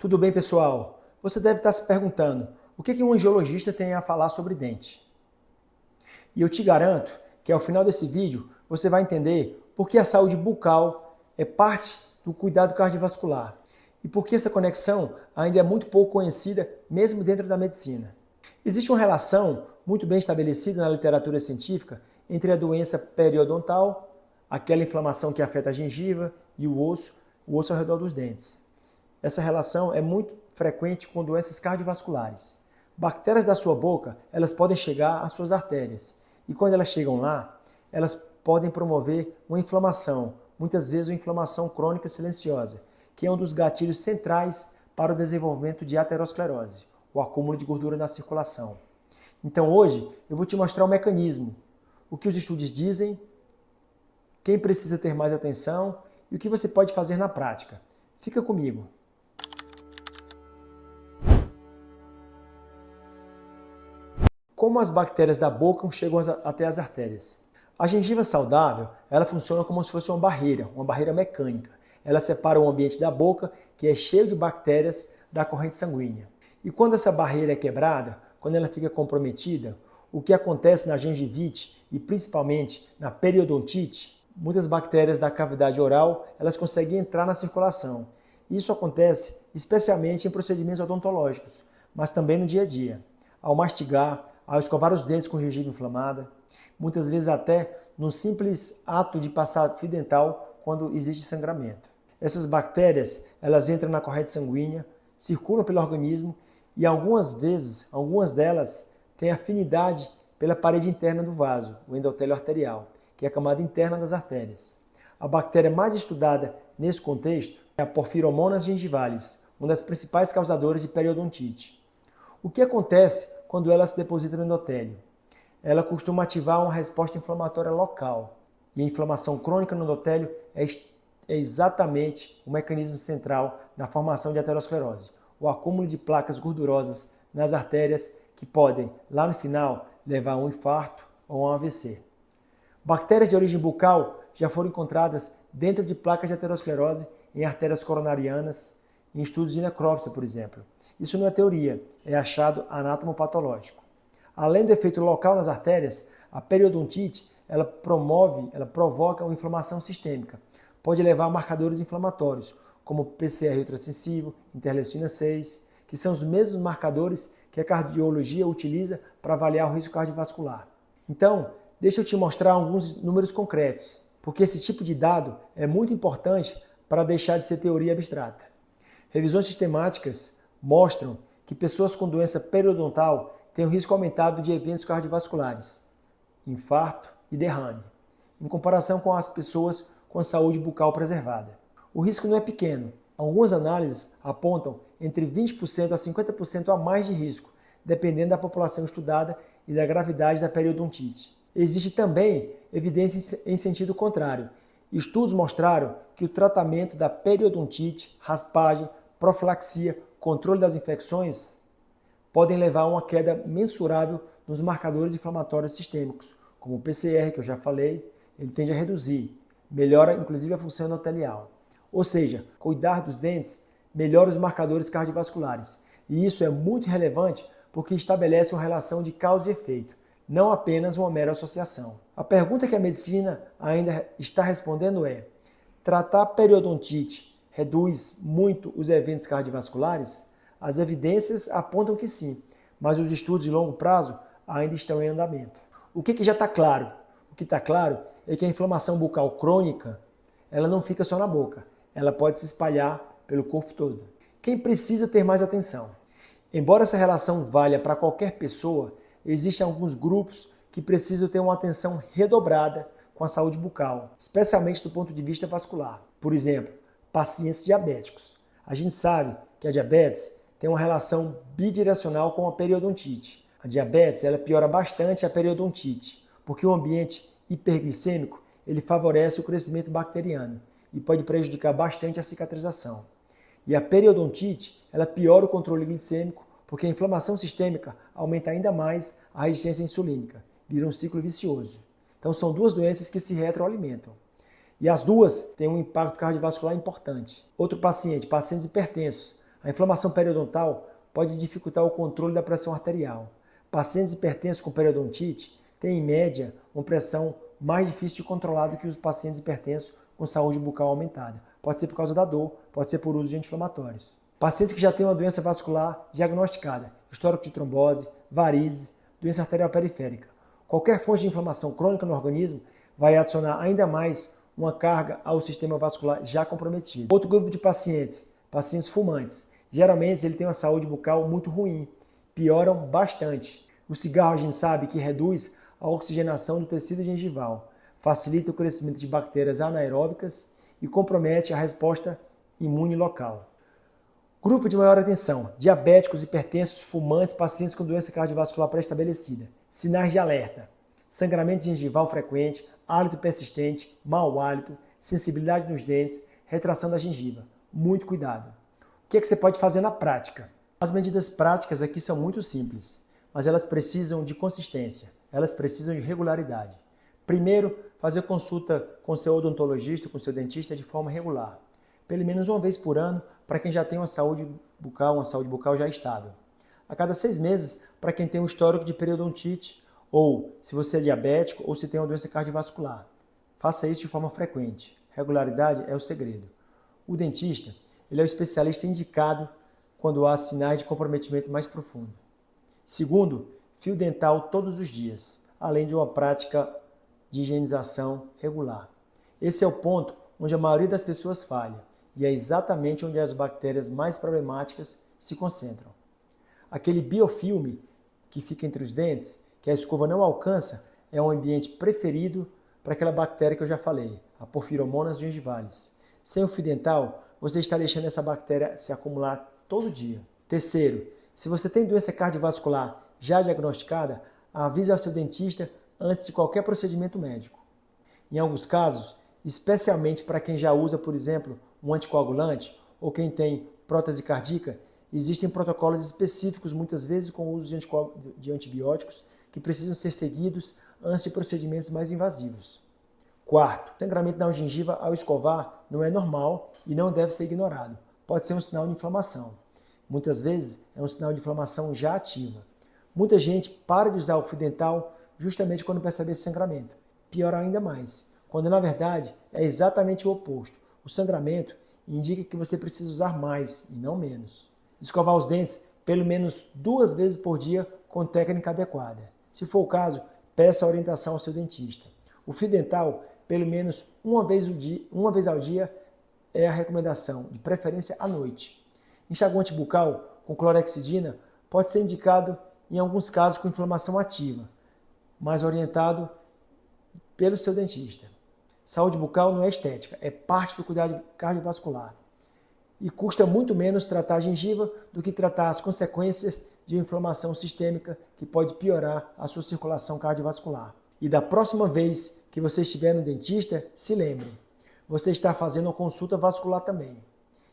Tudo bem, pessoal? Você deve estar se perguntando, o que um angiologista tem a falar sobre dente? E eu te garanto que ao final desse vídeo você vai entender por que a saúde bucal é parte do cuidado cardiovascular e por que essa conexão ainda é muito pouco conhecida mesmo dentro da medicina. Existe uma relação muito bem estabelecida na literatura científica entre a doença periodontal, aquela inflamação que afeta a gengiva e o osso ao redor dos dentes. Essa relação é muito frequente com doenças cardiovasculares. Bactérias da sua boca, elas podem chegar às suas artérias. E quando elas chegam lá, elas podem promover uma inflamação, muitas vezes uma inflamação crônica silenciosa, que é um dos gatilhos centrais para o desenvolvimento de aterosclerose, o acúmulo de gordura na circulação. Então hoje eu vou te mostrar o mecanismo, o que os estudos dizem, quem precisa ter mais atenção e o que você pode fazer na prática. Fica comigo. Como as bactérias da boca chegam até as artérias? A gengiva saudável, ela funciona como se fosse uma barreira mecânica. Ela separa o ambiente da boca, que é cheio de bactérias, da corrente sanguínea. E quando essa barreira é quebrada, quando ela fica comprometida, o que acontece na gengivite e principalmente na periodontite, muitas bactérias da cavidade oral, elas conseguem entrar na circulação. Isso acontece especialmente em procedimentos odontológicos, mas também no dia a dia. Ao mastigar, ao escovar os dentes com gengiva inflamada, muitas vezes até no simples ato de passar fio dental quando existe sangramento. Essas bactérias, elas entram na corrente sanguínea, circulam pelo organismo e algumas delas têm afinidade pela parede interna do vaso, o endotélio arterial, que é a camada interna das artérias. A bactéria mais estudada nesse contexto é a Porphyromonas gingivalis, uma das principais causadoras de periodontite. O que acontece quando ela se deposita no endotélio? Ela costuma ativar uma resposta inflamatória local. E a inflamação crônica no endotélio é exatamente o mecanismo central na formação de aterosclerose, o acúmulo de placas gordurosas nas artérias que podem, lá no final, levar a um infarto ou a um AVC. Bactérias de origem bucal já foram encontradas dentro de placas de aterosclerose em artérias coronarianas, em estudos de necrópsia, por exemplo. Isso não é teoria, é achado anatomopatológico. Além do efeito local nas artérias, a periodontite ela provoca uma inflamação sistêmica. Pode levar a marcadores inflamatórios, como PCR ultrassensível, interleucina 6, que são os mesmos marcadores que a cardiologia utiliza para avaliar o risco cardiovascular. Então, deixa eu te mostrar alguns números concretos, porque esse tipo de dado é muito importante para deixar de ser teoria abstrata. Revisões sistemáticas mostram que pessoas com doença periodontal têm um risco aumentado de eventos cardiovasculares, infarto e derrame, em comparação com as pessoas com a saúde bucal preservada. O risco não é pequeno. Algumas análises apontam entre 20% a 50% a mais de risco, dependendo da população estudada e da gravidade da periodontite. Existe também evidência em sentido contrário. Estudos mostraram que o tratamento da periodontite, raspagem, profilaxia, controle das infecções podem levar a uma queda mensurável nos marcadores inflamatórios sistêmicos, como o PCR, que eu já falei, ele tende a reduzir, melhora inclusive a função endotelial. Ou seja, cuidar dos dentes melhora os marcadores cardiovasculares. E isso é muito relevante porque estabelece uma relação de causa e efeito, não apenas uma mera associação. A pergunta que a medicina ainda está respondendo é: tratar periodontite reduz muito os eventos cardiovasculares? As evidências apontam que sim, mas os estudos de longo prazo ainda estão em andamento. O que já está claro? O que está claro é que a inflamação bucal crônica ela não fica só na boca, ela pode se espalhar pelo corpo todo. Quem precisa ter mais atenção? Embora essa relação valha para qualquer pessoa, existem alguns grupos que precisam ter uma atenção redobrada com a saúde bucal, especialmente do ponto de vista vascular. Por exemplo, pacientes diabéticos. A gente sabe que a diabetes tem uma relação bidirecional com a periodontite. A diabetes ela piora bastante a periodontite, porque o ambiente hiperglicêmico ele favorece o crescimento bacteriano e pode prejudicar bastante a cicatrização. E a periodontite ela piora o controle glicêmico, porque a inflamação sistêmica aumenta ainda mais a resistência insulínica, vira um ciclo vicioso. Então são duas doenças que se retroalimentam. E as duas têm um impacto cardiovascular importante. Outro paciente, pacientes hipertensos. A inflamação periodontal pode dificultar o controle da pressão arterial. Pacientes hipertensos com periodontite têm, em média, uma pressão mais difícil de controlar do que os pacientes hipertensos com saúde bucal aumentada. Pode ser por causa da dor, pode ser por uso de anti-inflamatórios. Pacientes que já têm uma doença vascular diagnosticada, histórico de trombose, varizes, doença arterial periférica. Qualquer fonte de inflamação crônica no organismo vai adicionar ainda mais uma carga ao sistema vascular já comprometido. Outro grupo de pacientes, pacientes fumantes. Geralmente ele tem uma saúde bucal muito ruim, pioram bastante. O cigarro a gente sabe que reduz a oxigenação do tecido gengival, facilita o crescimento de bactérias anaeróbicas e compromete a resposta imune local. Grupo de maior atenção, diabéticos, hipertensos, fumantes, pacientes com doença cardiovascular pré-estabelecida. Sinais de alerta: sangramento gengival frequente, hálito persistente, mau hálito, sensibilidade nos dentes, retração da gengiva. Muito cuidado. O que você pode fazer na prática? As medidas práticas aqui são muito simples, mas elas precisam de consistência, elas precisam de regularidade. Primeiro, fazer consulta com seu odontologista, com seu dentista de forma regular, pelo menos uma vez por ano, para quem já tem uma saúde bucal já estável. A cada 6 meses, para quem tem um histórico de periodontite, ou se você é diabético, ou se tem uma doença cardiovascular. Faça isso de forma frequente. Regularidade é o segredo. O dentista, ele é o especialista indicado quando há sinais de comprometimento mais profundo. Segundo, fio dental todos os dias, além de uma prática de higienização regular. Esse é o ponto onde a maioria das pessoas falha, e é exatamente onde as bactérias mais problemáticas se concentram. Aquele biofilme que fica entre os dentes, que a escova não alcança, é um ambiente preferido para aquela bactéria que eu já falei, a Porphyromonas gingivalis. Sem o fio dental, você está deixando essa bactéria se acumular todo dia. Terceiro, se você tem doença cardiovascular já diagnosticada, avise ao seu dentista antes de qualquer procedimento médico. Em alguns casos, especialmente para quem já usa, por exemplo, um anticoagulante ou quem tem prótese cardíaca, existem protocolos específicos, muitas vezes com o uso de antibióticos, que precisam ser seguidos antes de procedimentos mais invasivos. Quarto, sangramento na gengiva ao escovar não é normal e não deve ser ignorado. Pode ser um sinal de inflamação. Muitas vezes é um sinal de inflamação já ativa. Muita gente para de usar o fio dental justamente quando percebe esse sangramento. Piora ainda mais, quando na verdade é exatamente o oposto. O sangramento indica que você precisa usar mais e não menos. Escovar os dentes pelo menos 2 vezes por dia com técnica adequada. Se for o caso, peça orientação ao seu dentista. O fio dental, pelo menos uma vez ao dia, é a recomendação, de preferência à noite. Enxaguante bucal com clorexidina pode ser indicado em alguns casos com inflamação ativa, mas orientado pelo seu dentista. Saúde bucal não é estética, é parte do cuidado cardiovascular. E custa muito menos tratar a gengiva do que tratar as consequências de uma inflamação sistêmica que pode piorar a sua circulação cardiovascular. E da próxima vez que você estiver no dentista, se lembre, você está fazendo uma consulta vascular também.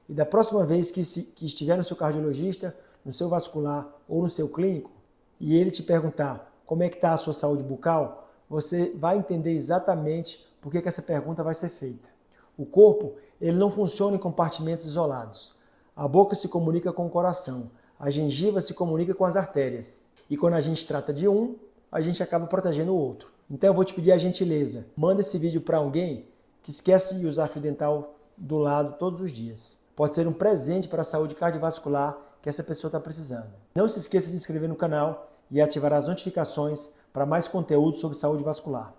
E da próxima vez que estiver no seu cardiologista, no seu vascular ou no seu clínico, e ele te perguntar como é que está a sua saúde bucal, você vai entender exatamente por que essa pergunta vai ser feita. O corpo, ele não funciona em compartimentos isolados. A boca se comunica com o coração, a gengiva se comunica com as artérias. E quando a gente trata de um, a gente acaba protegendo o outro. Então eu vou te pedir a gentileza, manda esse vídeo para alguém que esquece de usar fio dental do lado todos os dias. Pode ser um presente para a saúde cardiovascular que essa pessoa está precisando. Não se esqueça de se inscrever no canal e ativar as notificações para mais conteúdo sobre saúde vascular.